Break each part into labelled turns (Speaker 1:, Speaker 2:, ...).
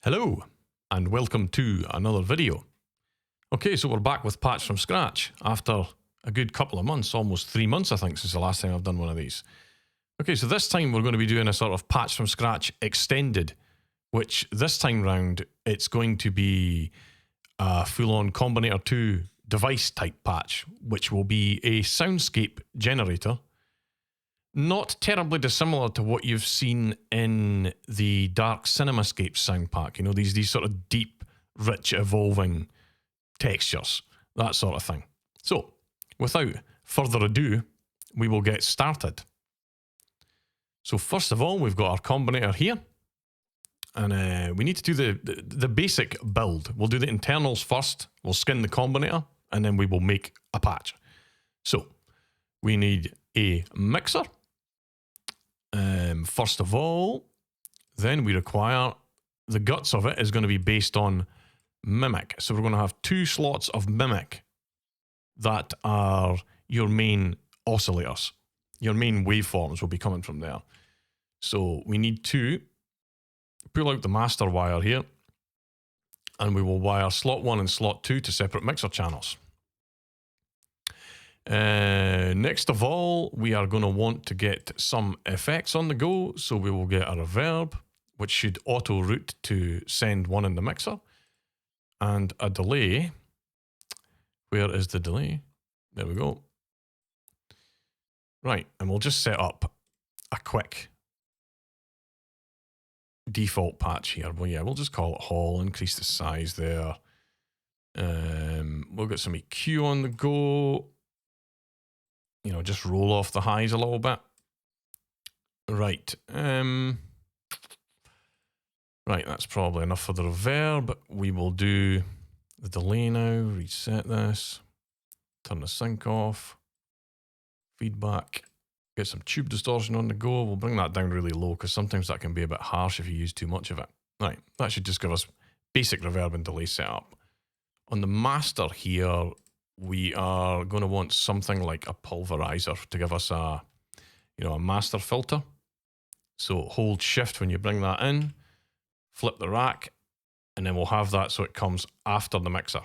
Speaker 1: Hello, and welcome to another video. Okay, so we're back with Patch from Scratch after a good couple of months, almost 3 months I think, since the last time I've done one of these. Okay, so this time we're going to be doing a sort of Patch from Scratch extended, which this time round it's going to be a full-on Combinator 2 device type patch, which will be a Soundscape generator. Not terribly dissimilar to what you've seen in the Dark Cinemascape sound pack. You know, these sort of deep, rich, evolving textures, that sort of thing. So, without further ado, we will get started. So first of all, we've got our Combinator here. And we need to do the basic build. We'll do the internals first. We'll skin the Combinator, and then we will make a patch. So, we need a mixer. First of all, then we require the guts of it is going to be based on Mimic. So we're going to have 2 slots of Mimic that are your main oscillators. Your main waveforms will be coming from there. So we need to pull out the master wire here, and we will wire slot 1 and slot 2 to separate mixer channels. Next of all, we are going to want to get some effects on the go, so we will get a reverb, which should auto route to send one in the mixer, and a delay. Where is the delay? There we go. Right, and we'll just set up a quick default patch here. Well, yeah, we'll just call it Hall, increase the size there. We'll get some EQ on the go. You know, just roll off the highs a little bit. Right. Right, that's probably enough for the reverb. We will do the delay now. Reset this. Turn the sync off. Feedback. Get some tube distortion on the go. We'll bring that down really low because sometimes that can be a bit harsh if you use too much of it. Right, that should just give us basic reverb and delay setup. On the master here, we are going to want something like a pulverizer to give us a master filter. So hold shift when you bring that in, flip the rack, and then we'll have that so it comes after the mixer.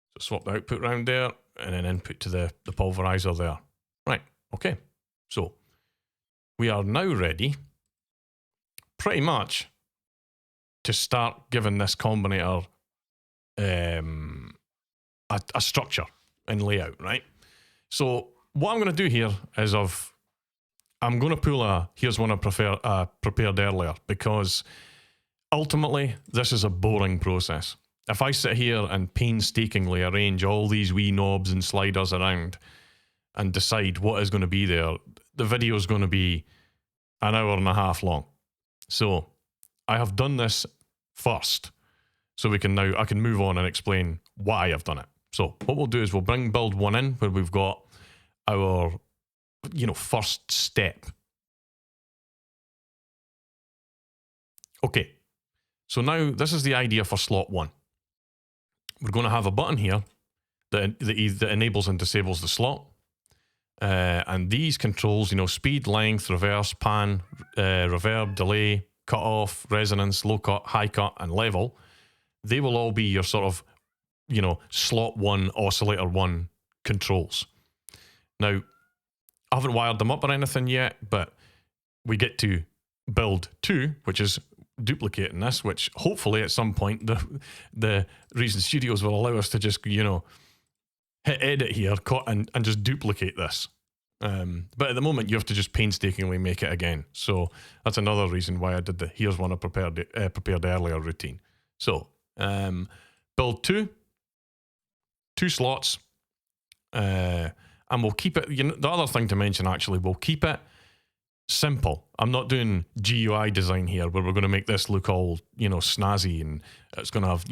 Speaker 1: So swap the output round there, and then input to the pulverizer there. Right, okay. So we are now ready, pretty much, to start giving this Combinator a structure and layout, right? So what I'm going to do here is I'm going to pull here's one I prepared earlier, because ultimately this is a boring process. If I sit here and painstakingly arrange all these wee knobs and sliders around and decide what is going to be there, the video is going to be an hour and a half long. So I have done this first, so I can move on and explain why I've done it. So what we'll do is we'll bring build 1 in, where we've got our, first step. Okay, so now this is the idea for slot 1. We're going to have a button here that enables and disables the slot. And these controls, speed, length, reverse, pan, reverb, delay, cut off, resonance, low cut, high cut, and level, they will all be your sort of slot 1, oscillator 1 controls. Now, I haven't wired them up or anything yet, but we get to build 2, which is duplicating this, which hopefully at some point the Reason Studios will allow us to just, hit edit here, cut, and just duplicate this. But at the moment, you have to just painstakingly make it again. So that's another reason why I did here's one I prepared earlier routine. So, build 2 slots, and we'll keep it, the other thing to mention actually, we'll keep it simple. I'm not doing GUI design here where we're going to make this look all, snazzy, and it's going to have,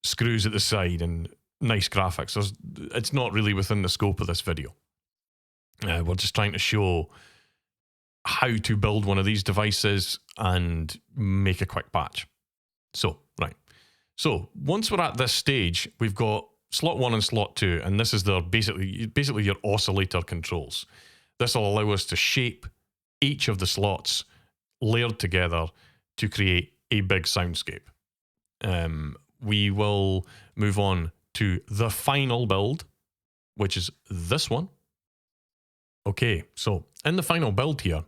Speaker 1: screws at the side and nice graphics. It's not really within the scope of this video. We're just trying to show how to build one of these devices and make a quick patch. So, right. So once we're at this stage, we've got slot 1 and slot 2, and this is basically your oscillator controls. This will allow us to shape each of the slots layered together to create a big soundscape. We will move on to the final build, which is this one. Okay, so in the final build here,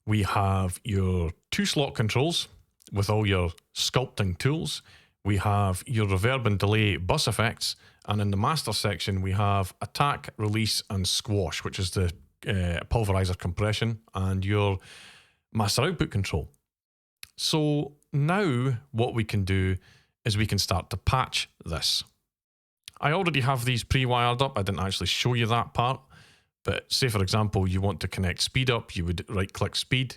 Speaker 1: we have your 2 slot controls with all your sculpting tools. We have your reverb and delay bus effects. And in the master section, we have attack, release, and squash, which is the pulverizer compression and your master output control. So now what we can do is we can start to patch this. I already have these pre-wired up. I didn't actually show you that part. But say, for example, you want to connect speed up, you would right-click speed.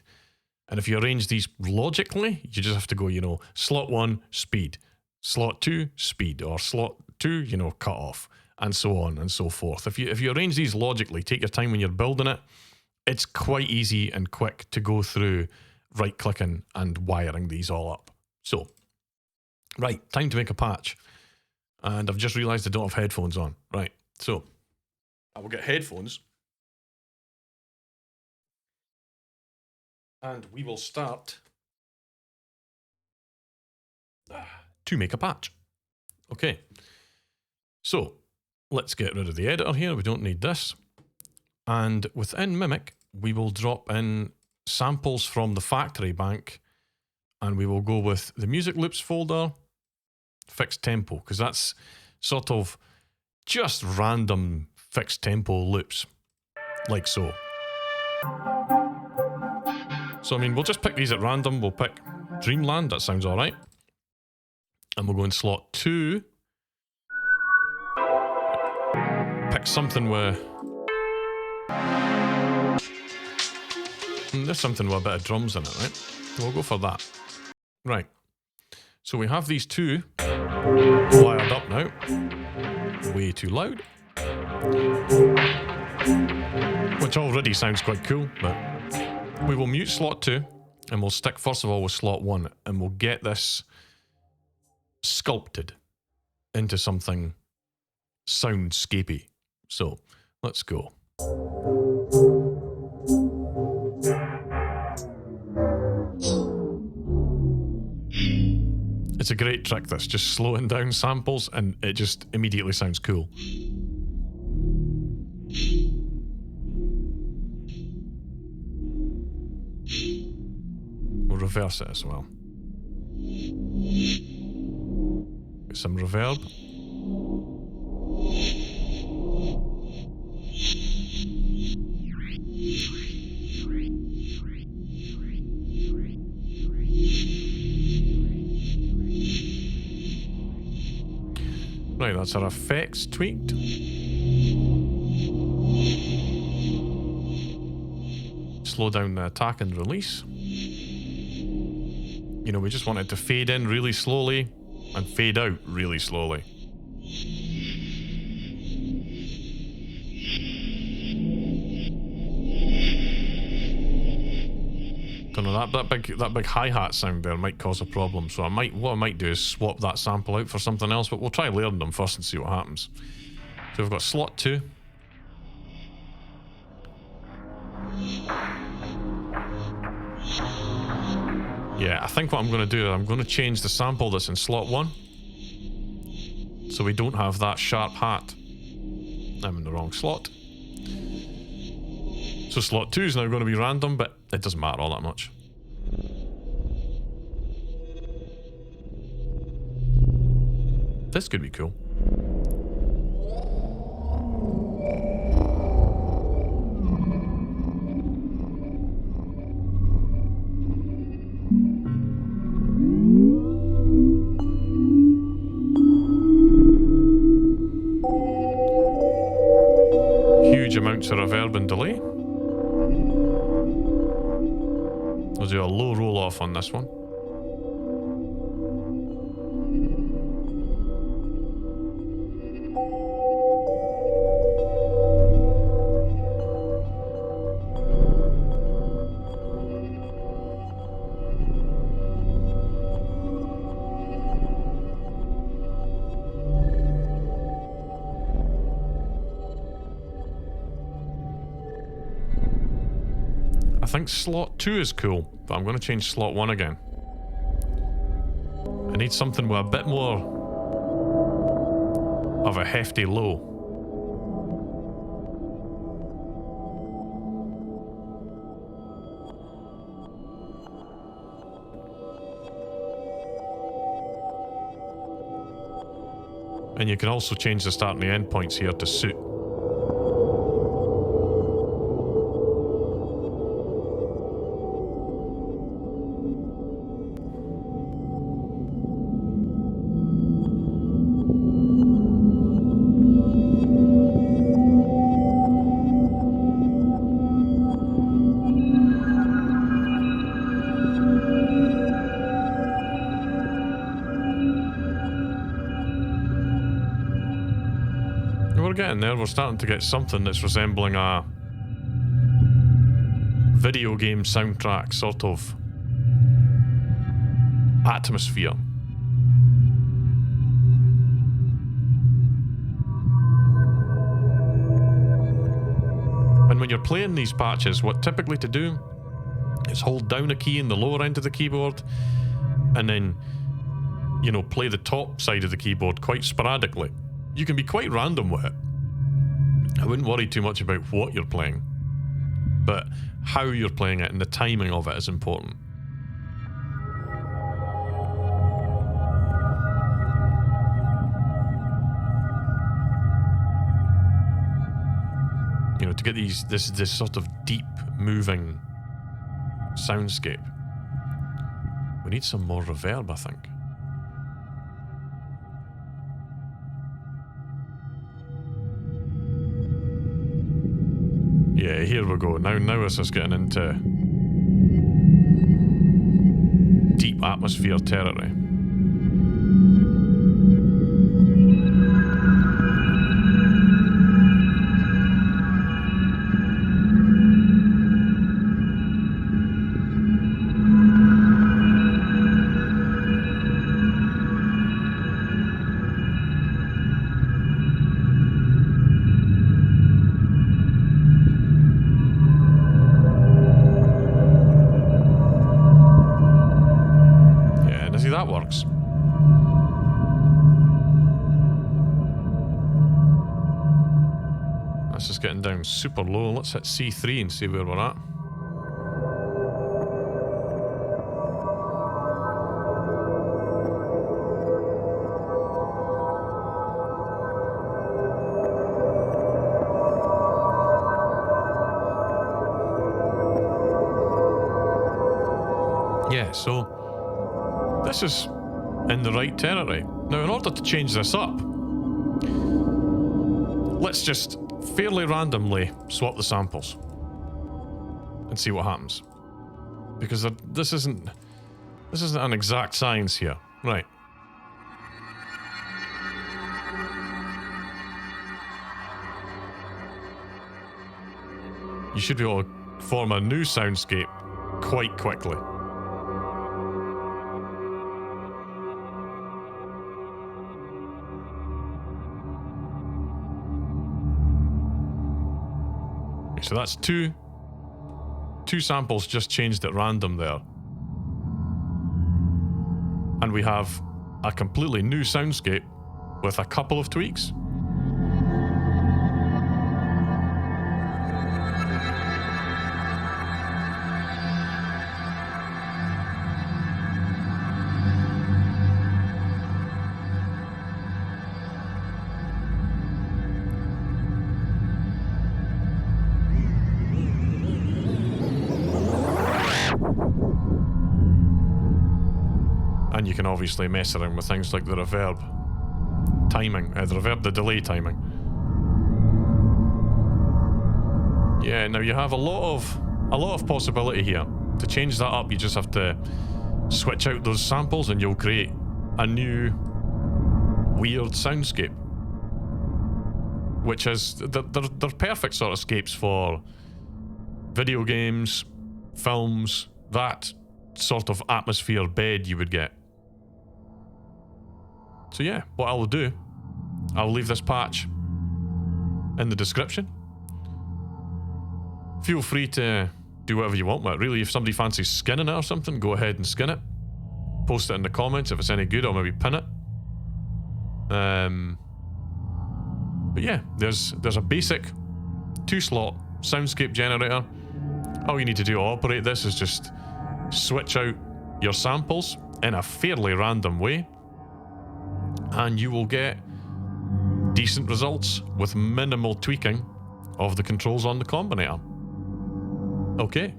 Speaker 1: And if you arrange these logically, you just have to go, you know, slot 1, speed. Slot 2, speed. Or slot 2, you know, cut off. And so on and so forth. If you arrange these logically, take your time when you're building it, it's quite easy and quick to go through right-clicking and wiring these all up. So, right, time to make a patch. And I've just realised I don't have headphones on. Right, so I will get headphones. And we will start to make a patch. Okay, so let's get rid of the editor here. We don't need this. And within Mimic, we will drop in samples from the factory bank, and we will go with the music loops folder, fixed tempo, because that's sort of just random fixed tempo loops, like so. So, I mean, we'll just pick these at random. We'll pick Dreamland, that sounds all right. And we'll go in slot 2. Pick something where... there's something with a bit of drums in it, right? We'll go for that. Right. So we have these 2 wired up now. Way too loud. Which already sounds quite cool, but... we will mute slot 2, and we'll stick first of all with slot 1, and we'll get this sculpted into something soundscapey. So, let's go. It's a great trick, this, just slowing down samples, and it just immediately sounds cool. We'll reverse it as well. Get some reverb. Right, that's our effects tweaked. Slow down the attack and release. You know, we just want it to fade in really slowly and fade out really slowly. Don't know, that big hi-hat sound there might cause a problem, so what I might do is swap that sample out for something else, but we'll try layering them first and see what happens. So we've got slot 2. Yeah, I think what I'm going to do is I'm going to change the sample that's in slot 1. So we don't have that sharp hat. I'm in the wrong slot. So slot 2 is now going to be random, but it doesn't matter all that much. This could be cool. Huge amounts of reverb and delay. We'll do a low roll off on this one. I think slot 2 is cool, but I'm going to change slot 1 again. I need something with a bit more of a hefty low. And you can also change the start and the end points here to suit. We're getting there. We're starting to get something that's resembling a video game soundtrack sort of atmosphere. And when you're playing these patches, what typically to do is hold down a key in the lower end of the keyboard and then, you know, play the top side of the keyboard quite sporadically. You can be quite random with it. I wouldn't worry too much about what you're playing, but how you're playing it and the timing of it is important. You know, to get this sort of deep moving soundscape, we need some more reverb, I think. Yeah, here we go. Now this is getting into deep atmosphere territory. That works. That's just getting down super low. Let's hit C3 and see where we're at. Yeah, so this is in the right territory. Now, in order to change this up, let's just fairly randomly swap the samples and see what happens. Because this isn't an exact science here. Right. You should be able to form a new soundscape quite quickly. So that's two samples just changed at random there. And we have a completely new soundscape with a couple of tweaks. And you can obviously mess around with things like the reverb timing, the delay timing. Yeah, now you have a lot of possibility here. To change that up, you just have to switch out those samples and you'll create a new weird soundscape. Which is, they're perfect sort of scapes for video games, films, that sort of atmosphere bed you would get. So yeah, what I'll do, I'll leave this patch in the description. Feel free to do whatever you want with it. Really, if somebody fancies skinning it or something, go ahead and skin it. post it in the comments if it's any good. I'll maybe pin it. But yeah, there's a basic 2-slot Soundscape generator. All you need to do to operate this is just switch out your samples in a fairly random way, and you will get decent results with minimal tweaking of the controls on the Combinator. Okay.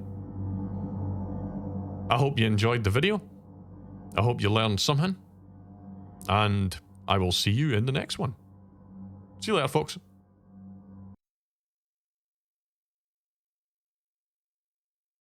Speaker 1: I hope you enjoyed the video. I hope you learned something. And I will see you in the next one. See you later, folks.